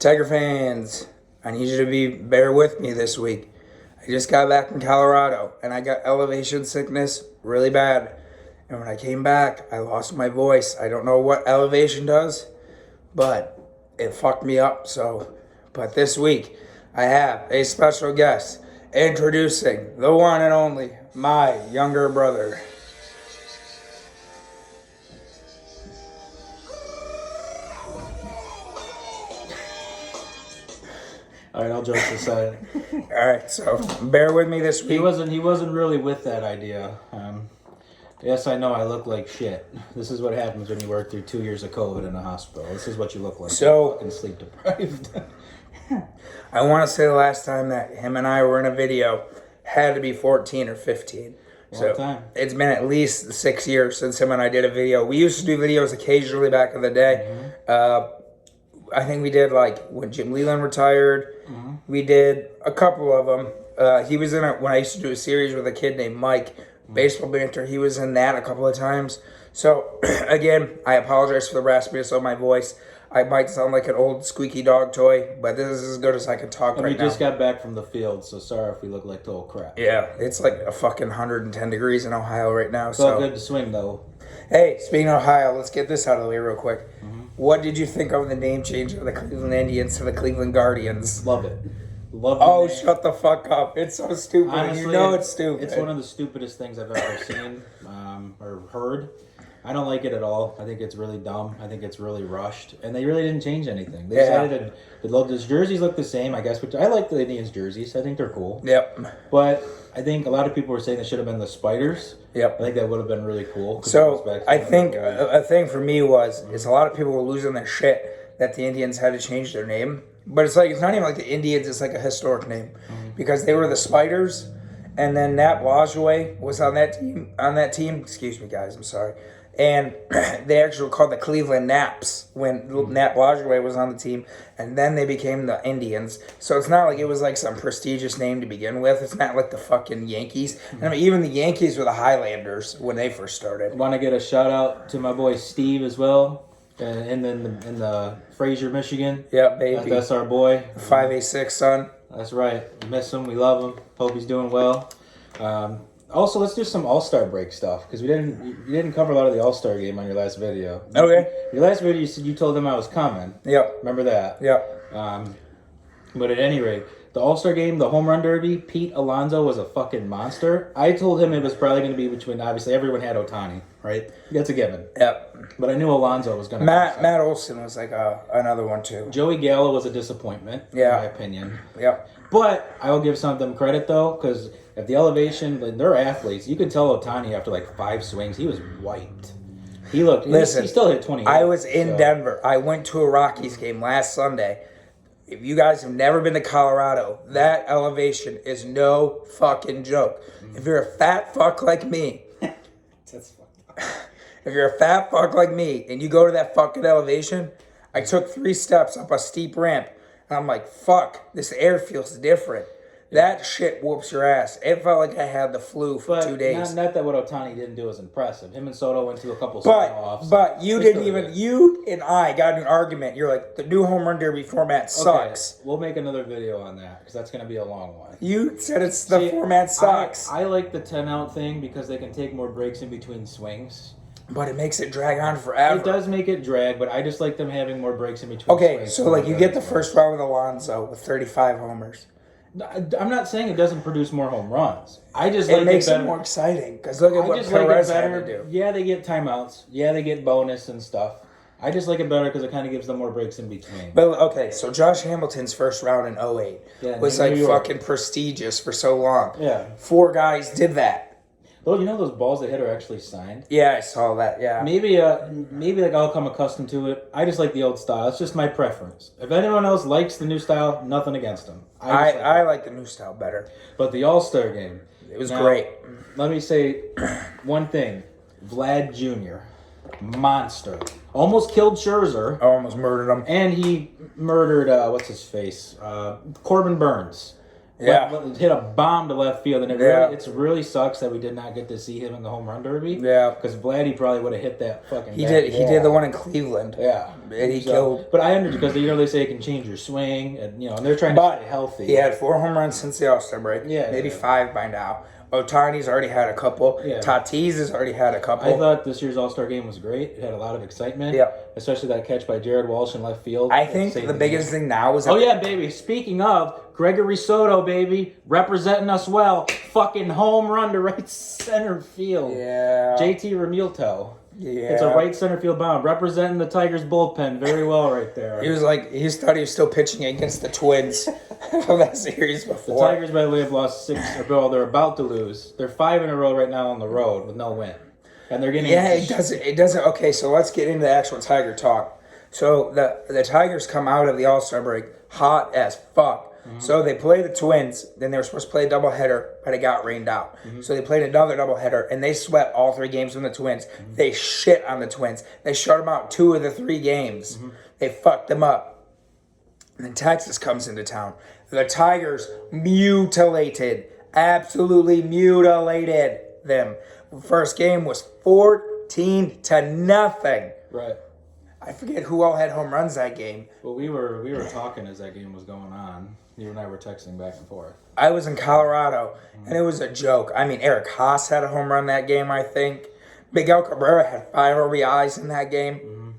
Tiger fans, I need you to bear with me this week. I just got back from Colorado and I got elevation sickness really bad. And when I came back, I lost my voice. I don't know what elevation does, but it fucked me up. But this week, I have a special guest introducing the one and only, my younger brother. All right, I'll joke aside. All right, so bear with me this week. He wasn't really with that idea. Yes, I know I look like shit. This is what happens when you work through 2 years of COVID in a hospital. This is what you look like. So, fucking sleep deprived. I want to say the last time that him and I were in a video had to be 14 or 15. Long time. It's been at least 6 years since him and I did a video. We used to do videos occasionally back in the day. Mm-hmm. I think we did like when Jim Leland retired. Mm-hmm. We did a couple of them. He was in it when I used to do a series with a kid named Mike, baseball banter. He was in that a couple of times. So again, I apologize for the raspiness of my voice. I might sound like an old squeaky dog toy, but this is as good as I can talk right now. We just got back from the field, so sorry if we look like total crap. Yeah, it's like a fucking 110 degrees in Ohio right now. It's all good to swing though. Hey, speaking of Ohio, let's get this out of the way real quick. Mm-hmm. What did you think of the name change of the Cleveland Indians to the Cleveland Guardians? Love it. Oh, shut the fuck up. It's so stupid. Honestly, you know it's stupid. It's one of the stupidest things I've ever seen or heard. I don't like it at all. I think it's really dumb. I think it's really rushed. And they really didn't change anything. They decided the jerseys look the same, I guess, which I like the Indians jerseys. I think they're cool. Yep. But I think a lot of people were saying they should have been the Spiders. Yep. I think that would have been really cool. So I think a thing for me is a lot of people were losing their shit that the Indians had to change their name. But it's not even like the Indians. It's like a historic name because they were the Spiders, and then Nat Lajoie was on that team. Excuse me, guys. I'm sorry. And they actually were called the Cleveland Naps when Nat Lajoie was on the team, and then they became the Indians. So it's not like it was like some prestigious name to begin with. It's not like the fucking Yankees. I mean, even the Yankees were the Highlanders when they first started. Want to get a shout out to my boy Steve as well. And then in the Fraser, Michigan. Yep, baby. That's our boy. 5'6" son. That's right. We miss him. We love him. Hope he's doing well. Also, let's do some All-Star break stuff because you didn't cover a lot of the All-Star game on your last video. Okay. Your last video, you said you told them I was coming. Yep. Remember that? Yep. But at any rate, the All-Star game, the home run derby, Pete Alonso was a fucking monster. I told him it was probably going to be between, obviously, everyone had Ohtani, right? That's a given. Yep. But I knew Alonso was going to Matt Olson was like another one, too. Joey Gallo was a disappointment, in my opinion. Yep. But I will give some of them credit, though, because at the elevation, they're athletes. You can tell Ohtani after like 5 swings, he was wiped. He looked, he still hit 28. I was in Denver. I went to a Rockies game last Sunday. If you guys have never been to Colorado, that elevation is no fucking joke. If you're a fat fuck like me, that's fucked up. If you're a fat fuck like me and you go to that fucking elevation, I took 3 steps up a steep ramp and I'm like, fuck, this air feels different. That shit whoops your ass. It felt like I had the flu for 2 days. Not that what Ohtani didn't do was impressive. Him and Soto went to a couple offs. But you and I got in an argument. You're like, the new home run derby format sucks. Okay, we'll make another video on that because that's going to be a long one. You said the format sucks. I like the 10-out thing because they can take more breaks in between swings. But it makes it drag on forever. It does make it drag, but I just like them having more breaks in between swings. Okay, so like you get the first round with Alonso with 35 homers. I'm not saying it doesn't produce more home runs. I just it makes it more exciting because look at what Perez had to do. Yeah, they get timeouts. Yeah, they get bonus and stuff. I just like it better because it kind of gives them more breaks in between. But okay, so Josh Hamilton's first round in 08 was like fucking prestigious for so long. Yeah, 4 guys did that. Well, you know those balls they hit are actually signed. Yeah, I saw that. Yeah. Maybe like I'll come accustomed to it. I just like the old style. It's just my preference. If anyone else likes the new style, nothing against them. I like the new style better. But the All-Star game, it was great. Let me say one thing: Vlad Jr., monster, almost killed Scherzer. Almost murdered him, and he murdered what's his face, Corbin Burns. hit a bomb to left field, and it really sucks that we did not get to see him in the home run derby. Yeah, because Vladdy probably would have hit that fucking. He did the one in Cleveland. Yeah, and he killed. But I understand because they say it can change your swing, and and they're trying to stay healthy. He had 4 home runs since the All-Star break. Yeah, maybe 5 by now. Otani's already had a couple. Yeah. Tatis has already had a couple. I thought this year's All-Star game was great. It had a lot of excitement. Yeah. Especially that catch by Jared Walsh in left field. I think the biggest thing now is... Oh, yeah, baby. Speaking of, Gregory Soto, baby, representing us well. Fucking home run to right center field. Yeah. JT Realmuto. Yeah. It's a right center field bomb. Representing the Tigers bullpen very well right there. He thought he was still pitching against the Twins of that series before. The Tigers, by the way, have lost 6. Well, they're about to lose. They're 5 in a row right now on the road with no win. And they're getting... Yeah, it doesn't... Okay, so let's get into the actual Tiger talk. So the Tigers come out of the All-Star break hot as fuck. Mm-hmm. So they play the Twins, then they were supposed to play a doubleheader, but it got rained out. Mm-hmm. So they played another doubleheader, and they swept all 3 games from the Twins. Mm-hmm. They shit on the Twins. They shut them out 2 of the 3 games. Mm-hmm. They fucked them up. And then Texas comes into town. The Tigers mutilated, absolutely mutilated them. First game was 14-0. Right. I forget who all had home runs that game. Well, we were talking as that game was going on. You and I were texting back and forth. I was in Colorado, and it was a joke. I mean, Eric Haas had a home run that game, I think. Miguel Cabrera had 5 RBIs in that game. Mm-hmm.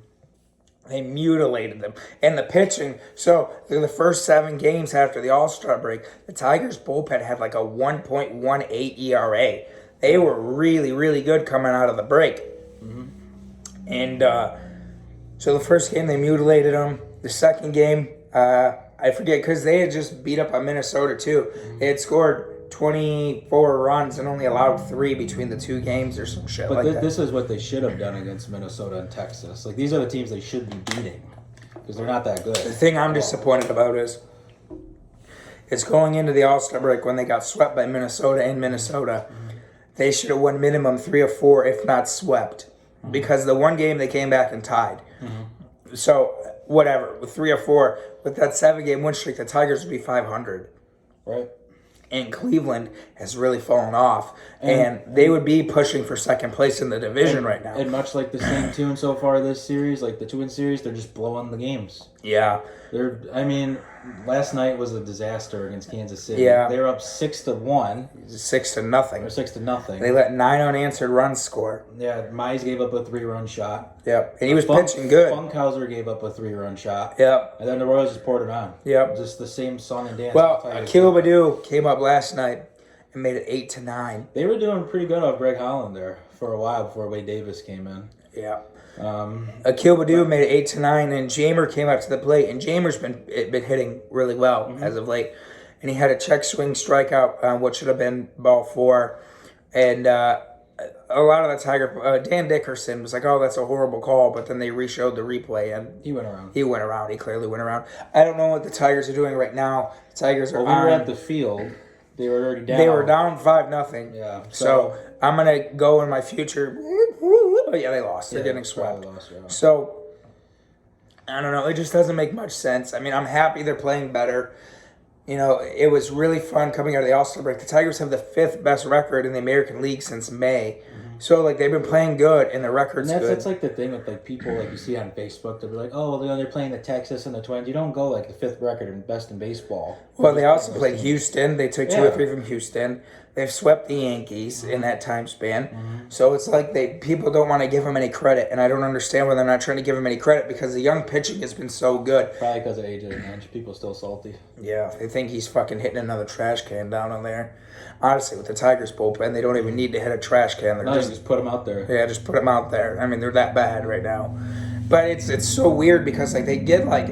They mutilated them. And the pitching, so through the first 7 games after the All-Star break, the Tigers' bullpen had like a 1.18 ERA. They were really, really good coming out of the break. Mm-hmm. And so the first game, they mutilated them. The second game, I forget, because they had just beat up on Minnesota, too. Mm-hmm. They had scored 24 runs and only allowed 3 between the 2 games or some shit that. This is what they should have done against Minnesota and Texas. Like, these are the teams they should be beating because they're not that good. The thing I'm disappointed about is it's going into the All-Star break when they got swept by Minnesota in Minnesota. Mm-hmm. They should have won minimum 3 or 4, if not swept. Mm-hmm. Because the one game they came back and tied. Mm-hmm. So, whatever, with 3 or 4, with that 7-game win streak, the Tigers would be 500. Right. And Cleveland has really fallen off. And they would be pushing for second place in the division right now. And much like the same tune so far this series, like the Twin series, they're just blowing the games. Yeah. Last night was a disaster against Kansas City. Yeah. They were up 6-1. 6-0. Or 6-0. They let 9 unanswered runs score. Yeah, Mize gave up a 3-run shot. Yep. And he was pitching good. Funkhauser gave up a 3-run shot. Yep. And then the Royals just poured it on. Yep. Just the same song and dance. Well, Akil Baddoo came up last night and made it 8-9. They were doing pretty good off Greg Holland there for a while before Wade Davis came in. Yeah. Akil Baddoo made it 8-9, and Jamer came up to the plate, and Jamer's been hitting really well as of late, and he had a check swing strikeout on what should have been ball 4, and a lot of the Tiger Dan Dickerson was like, "Oh, that's a horrible call," but then they re-showed the replay, and he went around. He clearly went around. I don't know what the Tigers are doing right now. The Tigers are. We were at the field. They were already down. They were down 5-0. Yeah. So I'm gonna go in my future. Oh yeah, they lost. They're getting swept. Lost, yeah. So I don't know. It just doesn't make much sense. I mean, I'm happy they're playing better. You know, it was really fun coming out of the All-Star break. The Tigers have the 5th best record in the American League since May. Mm-hmm. So, like, they've been playing good, and the record's good. That's like the thing with, like, people, like, you see on Facebook, they'll be like, oh, well, they're playing the Texas and the Twins. You don't go, like, the 5th record and best in baseball. Well, they also played Houston. They took 2 or 3 from Houston. They've swept the Yankees in that time span. Mm-hmm. So it's like people don't want to give them any credit, and I don't understand why they're not trying to give them any credit because the young pitching has been so good. Probably because of AJ Hinch. People still salty. Yeah, they think he's fucking hitting another trash can down on there. Honestly, with the Tigers bullpen, they don't even need to hit a trash can. They're just put them out there. Yeah, just put them out there. I mean, they're that bad right now. But it's so weird because like they get like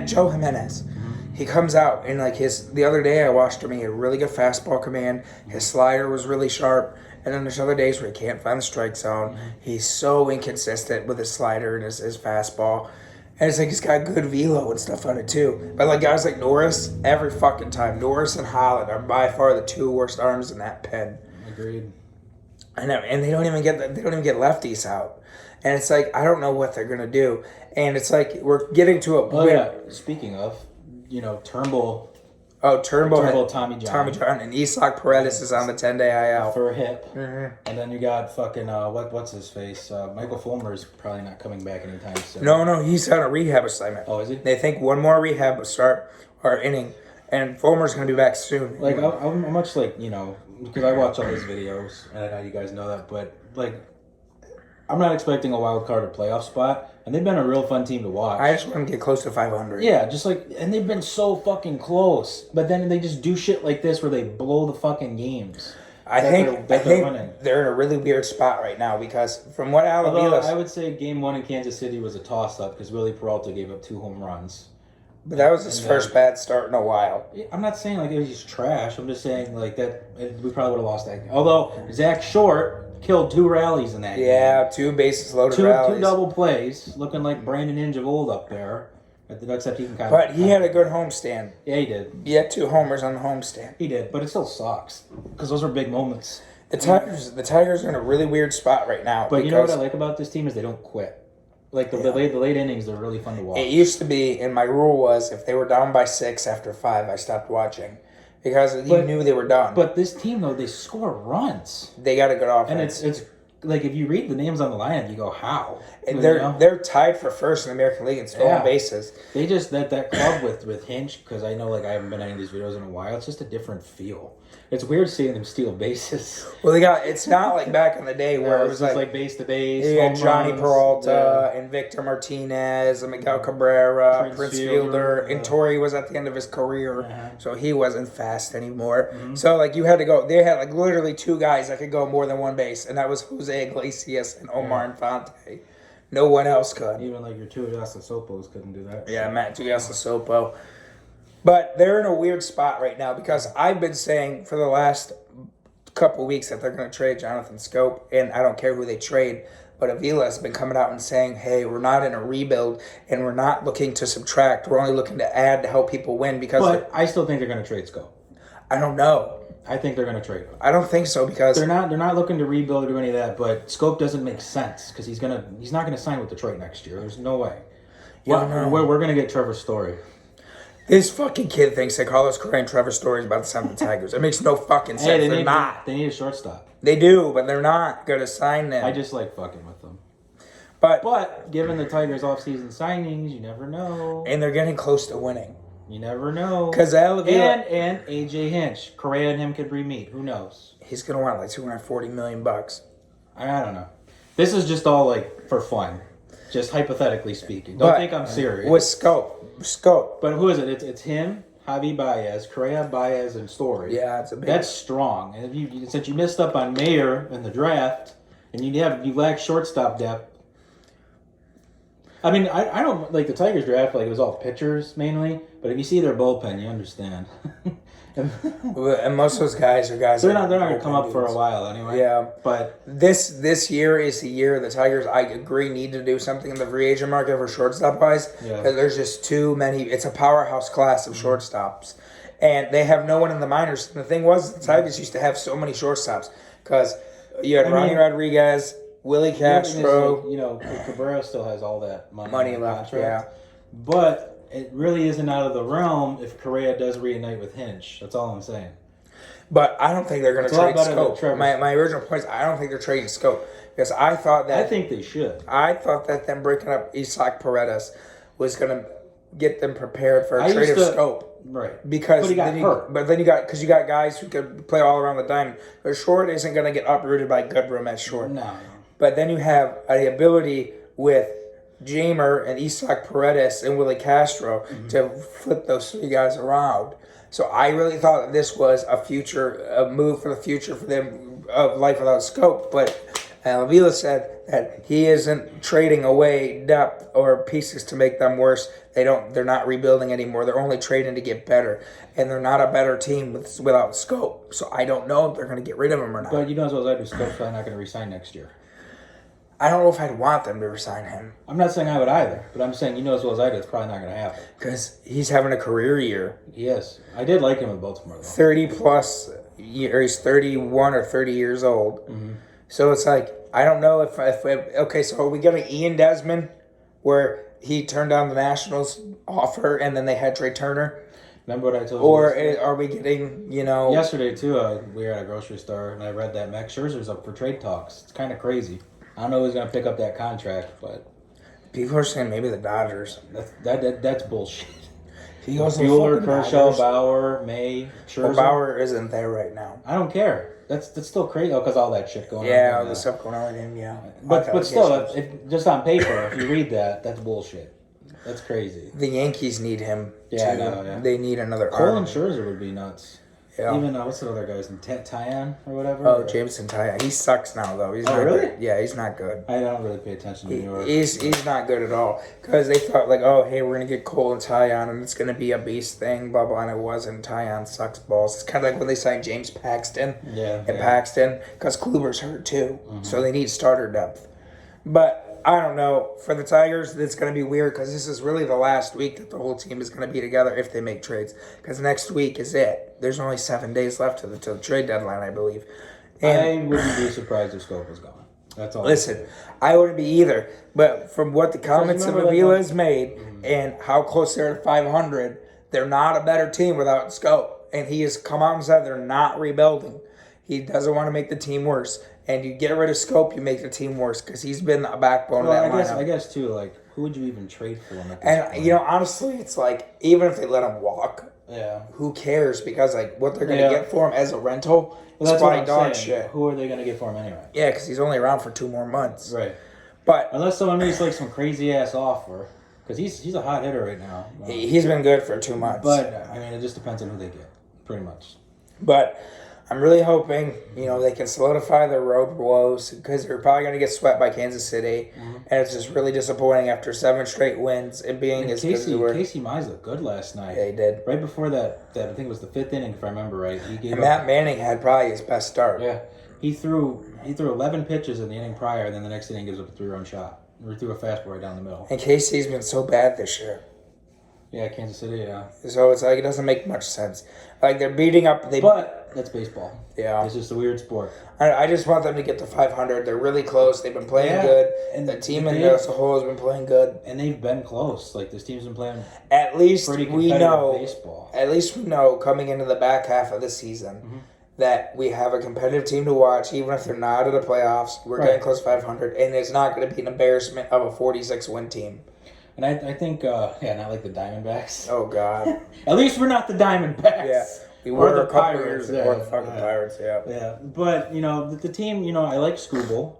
Joe Jimenez. He comes out and like the other day I watched him. He had a really good fastball command. His slider was really sharp. And then there's other days where he can't find the strike zone. Mm-hmm. He's so inconsistent with his slider and his fastball. And it's like he's got good velo and stuff on it too. But like guys like Norris, every fucking time, Norris and Holland are by far the 2 worst arms in that pen. Agreed. I know, and they don't even get lefties out. And it's like I don't know what they're gonna do. And it's like we're getting to a point. Oh yeah. Speaking of, Turnbull Oh, Turnbull, Tommy John. Tommy John, and Isak Paredes is on the 10-day IL for a hip. Mm-hmm. And then you got fucking what's his face? Michael Fulmer's probably not coming back anytime soon. No, he's on a rehab assignment. Oh, is he? They think one more rehab start or inning, and Fulmer's going to be back soon. Like I'm much like because I watch all his videos, and I know you guys know that, but like I'm not expecting a wild card or playoff spot, and they've been a real fun team to watch. I just want to get close to 500. Yeah, just like, and they've been so fucking close, but then they just do shit like this where they blow the fucking games. I think they're in a really weird spot right now because from what Although I would say Game 1 in Kansas City was a toss-up because Willie Peralta gave up 2 home runs. But that was his first bad start in a while. I'm not saying like it was just trash. I'm just saying like that we probably would have lost that game. Although Zach Short killed 2 rallies in that game. Yeah, 2 bases loaded rallies. 2 double plays, looking like Brandon Inge of old up there. Except he can kind But he had a good homestand. Yeah, he did. He had 2 homers on the homestand. He did, but it still sucks because those are big moments. The Tigers are in a really weird spot right now. But you know what I like about this team is they don't quit. Like the late innings, they're really fun to watch. It used to be, and my rule was, if they were down by 6 after 5, I stopped watching. Because you knew they were done. But this team, though, they score runs. They got a good offense. And it's like, if you read the names on the lineup, you go, how? And they're tied for first in the American League in stolen bases. They just, that club with Hinch, because I know, like, I haven't been in any of these videos in a while, it's just a different feel. It's weird seeing them steal bases. Well, it's not like back in the day where it was like base to base. You had Johnny Peralta and Victor Martinez and Miguel Cabrera, Prince Fielder, and Torrey was at the end of his career, so he wasn't fast anymore. Mm-hmm. So like you had to go. They had like literally 2 guys that could go more than one base, and that was Jose Iglesias and Omar Infante. No one else could. Even like your Tuiasa Sopos couldn't do that. Yeah, Matt Tuiasa Sopo. But they're in a weird spot right now because I've been saying for the last couple weeks that they're going to trade Jonathan Scope, and I don't care who they trade, but Avila has been coming out and saying, hey, we're not in a rebuild, and we're not looking to subtract. We're only looking to add to help people win. But I still think they're going to trade Scope. I don't know. I think they're going to trade him. I don't think so because they're not looking to rebuild or do any of that. But Scope doesn't make sense because he's not going to sign with Detroit next year. There's no way. We're going to get Trevor Story. This fucking kid thinks that Carlos Correa and Trevor Story is about to sign the Tigers. It makes no fucking sense. They're not. They need a shortstop. They do, but they're not going to sign them. I just like fucking with them. But given the Tigers' offseason signings, you never know. And they're getting close to winning. You never know. Because and AJ Hinch, Correa and him could re-meet. Who knows? He's going to want like $240 million. I don't know. This is just all like for fun. Just hypothetically speaking. Don't think I'm serious. With Scope. But who is it? It's him, Javi Baez, Correa, Baez, and Story. Yeah, that's strong. And since you missed up on Mayer in the draft, and you lack shortstop depth. I mean, I don't like the Tigers draft. Like it was all pitchers mainly, but if you see their bullpen, you understand. And most of those guys are guys. They're not going to come up for a while anyway. Yeah, but this year is the year the Tigers, I agree, need to do something in the free agent market for shortstop wise. Yeah. Because there's just too many. It's a powerhouse class of shortstops, and they have no one in the minors. And the thing was, the Tigers used to have so many shortstops because you had Ronnie Rodriguez, Willie Castro. Cabrera still has all that money left. Yeah, but it really isn't out of the realm if Correa does reunite with Hinch. That's all I'm saying. But I don't think they're going to trade Scope. My original point is I don't think they're trading Scope because I think they should. I thought that them breaking up Isak Paredes was going to get them prepared for a trade of Scope. Right. Because but he got hurt. But then you got guys who could play all around the diamond. But Short isn't going to get uprooted by Goodrum at short. No. But then you have the ability with Jamer and Isak Paredes and Willie Castro to flip those 3 guys around. So I really thought that this was a move for the future for them of life without Scope. But Avila said that he isn't trading away depth or pieces to make them worse. They're not rebuilding anymore. They're only trading to get better, and they're not a better team without Scope. So I don't know if they're going to get rid of him or not. But you know as well as I do, Scope's probably not going to resign next year. I don't know if I'd want them to resign him. I'm not saying I would either, but I'm saying you know as well as I do, it's probably not going to happen. Because he's having a career year. Yes. I did like him with Baltimore, though. 30-plus years. He's 31 or 30 years old. Mm-hmm. So it's like, I don't know if okay, so are we getting Ian Desmond where he turned down the Nationals offer and then they had Trey Turner? Remember what I told you? Or yesterday? are we getting, you know... Yesterday, too, we were at a grocery store, and I read that Max Scherzer's up for trade talks. It's kind of crazy. I don't know who's going to pick up that contract, but... People are saying maybe the Dodgers. That's bullshit. He goes to Bueller, the Kershaw, Dodgers. Bauer, May, Scherzer. Well, Bauer isn't there right now. I don't care. That's still crazy. Oh, because all that shit going on. Yeah, all the stuff going on with him, yeah. But still, just on paper, if you read that, that's bullshit. That's crazy. The Yankees need him. Yeah, too. I know, yeah. They need another Cole arm. and Scherzer would be nuts. Yeah. Even, what's the other guy's name? Tyon or whatever? Oh, Jameson Taya. He sucks now, though. He's not really? good. Yeah, he's not good. I don't really pay attention to New York. He's not good at all. Because they thought, like, oh, hey, we're going to get Cole and Tyon, and it's going to be a beast thing, blah, blah, and it wasn't. Tyon sucks balls. It's kind of like when they signed James Paxton. Paxton, because Kluber's hurt, too. Mm-hmm. So they need starter depth. But... I don't know. For the Tigers, it's going to be weird because this is really the last week that the whole team is going to be together if they make trades. Because next week is it. There's only 7 days left to the trade deadline, I believe. And I wouldn't be surprised if Scope was gone. That's all. Listen, I wouldn't be either. But from what the comments of Avila has made and how close they're to 500, they're not a better team without Scope. And he has come out and said they're not rebuilding. He doesn't want to make the team worse. And you get rid of Scope, you make the team worse because he's been a backbone of that lineup. I guess too. Like, who would you even trade for him? And honestly, it's like even if they let him walk, who cares? Because like what they're gonna get for him as a rental, that's probably dog shit. Who are they gonna get for him anyway? Yeah, because he's only around for 2 more months. Right. But unless someone makes like some crazy ass offer, because he's a hot hitter right now. He's been good for 2 months. But I mean, it just depends on who they get, pretty much. But I'm really hoping, they can solidify their road woes because they're probably going to get swept by Kansas City. Mm-hmm. And it's just really disappointing after 7 straight wins and being as good as they were. Casey Mize looked good last night. Yeah, he did. Right before that I think it was the 5th inning, if I remember right. Matt Manning had probably his best start. Yeah. He threw 11 pitches in the inning prior, and then the next inning gives up a 3-run shot. He threw a fastball right down the middle. And Casey's been so bad this year. Yeah, Kansas City, yeah. So it's like it doesn't make much sense. Like they're beating up. But that's baseball. Yeah, it's just a weird sport. I just want them to get to 500. They're really close. They've been playing good, and the team as a whole has been playing good. And they've been close. Like this team's been playing. At least we know. Baseball. At least we know coming into the back half of the season that we have a competitive team to watch, even if they're not out of the playoffs. We're getting close to 500, and it's not going to be an embarrassment of a 46-win team. And I think, not like the Diamondbacks. Oh, God. At least we're not the Diamondbacks. Yeah. We were the Pirates. Or the fucking Pirates, yeah. Yeah. But, the team, I like Scooble.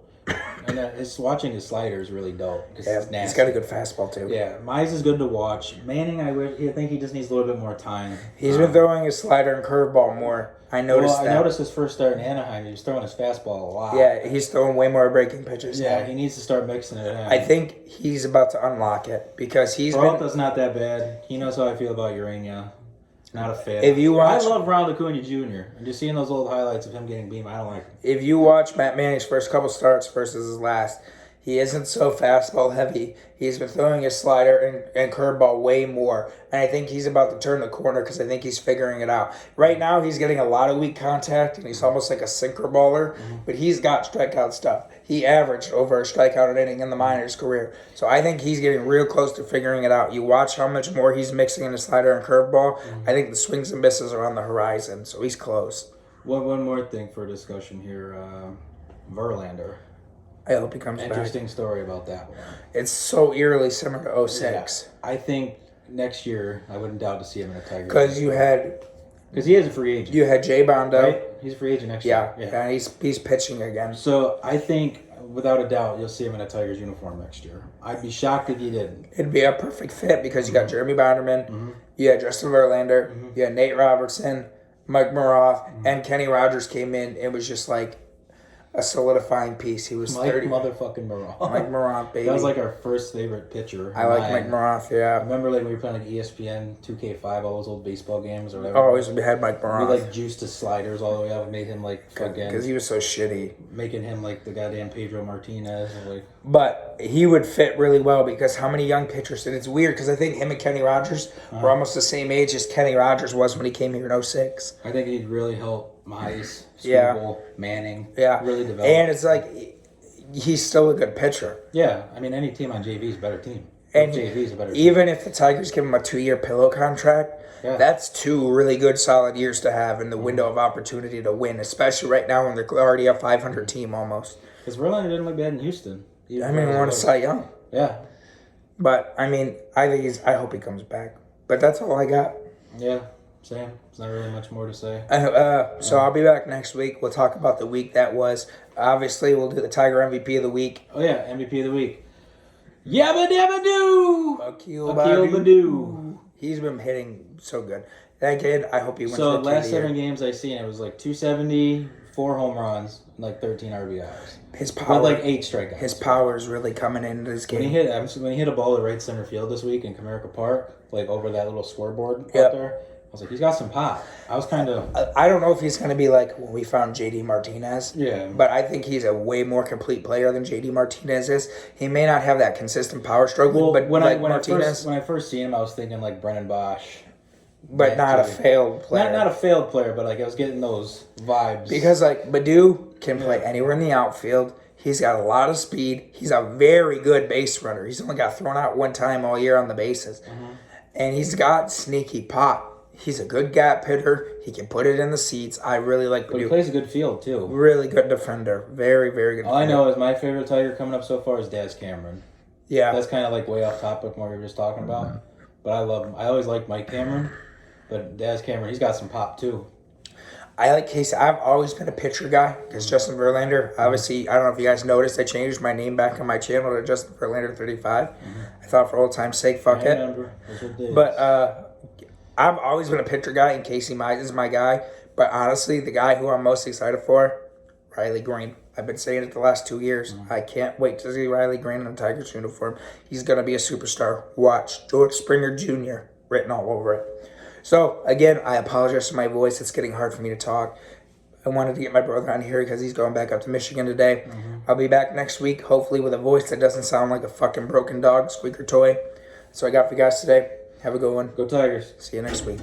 And watching his slider is really dope. Yeah, he's got a good fastball, too. Yeah, Mize is good to watch. Manning, I think he just needs a little bit more time. He's been throwing his slider and curveball more. I noticed that. I noticed his first start in Anaheim, he was throwing his fastball a lot. Yeah, he's throwing way more breaking pitches now. He needs to start mixing it in. I think he's about to unlock it because Peralta's not that bad. He knows how I feel about Urania. Not a fan. I love Ronald Acuna Jr. And just seeing those old highlights of him getting beamed, I don't like him. If you watch Matt Manning's first couple starts versus his last, he isn't so fastball heavy. He's been throwing his slider and curveball way more. And I think he's about to turn the corner because I think he's figuring it out. Right now, he's getting a lot of weak contact, and he's almost like a sinker baller. But he's got strikeout stuff. He averaged over a strikeout an inning in the minors career. So I think he's getting real close to figuring it out. You watch how much more he's mixing in his slider and curveball. I think the swings and misses are on the horizon. So he's close. One more thing for discussion here. Verlander. I hope he comes back. Interesting story about that one. It's so eerily similar to 06. Yeah. I think next year, I wouldn't doubt to see him in a Tiger. Because he is a free agent. You had Jay Bondo. Right? He's a free agent next year. Yeah, and he's pitching again. So I think, without a doubt, you'll see him in a Tigers uniform next year. I'd be shocked if he didn't. It'd be a perfect fit because you got Jeremy Bonderman, you had Justin Verlander, you had Nate Robertson, Mike Maroff, and Kenny Rogers came in. It was just like a solidifying piece. He was Mike 30. motherfucking Maroff. Mike Maroff, baby. That was like our first favorite pitcher. I like Mike Maroff, yeah. I remember like we were playing like ESPN 2K5, all those old baseball games or whatever. Always we had Mike Maroff. We like juiced his sliders all the way up and made him like fucking. Because he was so shitty. Making him like the goddamn Pedro Martinez. But he would fit really well because how many young pitchers? And it's weird because I think him and Kenny Rogers were almost the same age as Kenny Rogers was when he came here in 06. I think he'd really help Mize, Scooble, Manning. Yeah. Really develop. And it's like he's still a good pitcher. Yeah. I mean, any team on JV is a better team. And JV's a better even if the Tigers give him a 2-year pillow contract, Yeah. that's 2 really good, solid years to have in the window of opportunity to win, especially right now when they're already a 500 team almost. Because Verlander didn't look bad in Houston. I mean, we want to Cy Young. Yeah. But, I mean, I hope he comes back. But that's all I got. Yeah. Same. There's not really much more to say. So I'll be back next week. We'll talk about the week that was. Obviously, we'll do the Tiger MVP of the week. Oh, yeah. MVP of the week. Yabba dabba doo! Akil Badoo. He's been hitting so good. That kid, I hope he wins So, the last 7 games I seen, it was like 270, 4 home runs, and like 13 RBIs. His power, With like 8 strikeouts. his power is really coming into this game. When he hit a ball to right center field this week in Comerica Park, like over that little scoreboard Yep. out there, I was like, he's got some pop. I was kind of... I don't know if he's going to be like when we found JD Martinez. Yeah. But I think he's a way more complete player than JD Martinez is. He may not have that consistent power struggle, but when like when I first seen him, I was thinking like Brennan Bosch. but not a failed player. Not a failed player, but like I was getting those vibes. Because like Badoo can play anywhere in the outfield. He's got a lot of speed. He's a very good base runner. He's only got thrown out 1 time all year on the bases. And he's got sneaky pop. He's a good gap hitter. He can put it in the seats. I really like But he Badoo. plays a good field too. Really good defender. Very, very good All I defender. know is my favorite Tiger coming up so far is Daz Cameron. Yeah. That's kind of like way off topic from what we were just talking about. But I love him. I always liked Mike Cameron. But Daz Cameron, he's got some pop too. I like Casey. I've always been a pitcher guy because Justin Verlander, obviously, I don't know if you guys noticed, I changed my name back on my channel to Justin Verlander 35. I thought for old time's sake, fuck I it. remember. Those were days. But I've always been a pitcher guy, and Casey Mize is my guy. But honestly, the guy who I'm most excited for, Riley Green. I've been saying it the last 2 years. I can't wait to see Riley Green in a Tigers uniform. He's going to be a superstar. Watch George Springer Jr. written all over it. So, again, I apologize for my voice. It's getting hard for me to talk. I wanted to get my brother on here because he's going back up to Michigan today. I'll be back next week, hopefully with a voice that doesn't sound like a fucking broken dog squeaker toy. So I got for you guys today. Have a good one. Go Tigers. See you next week.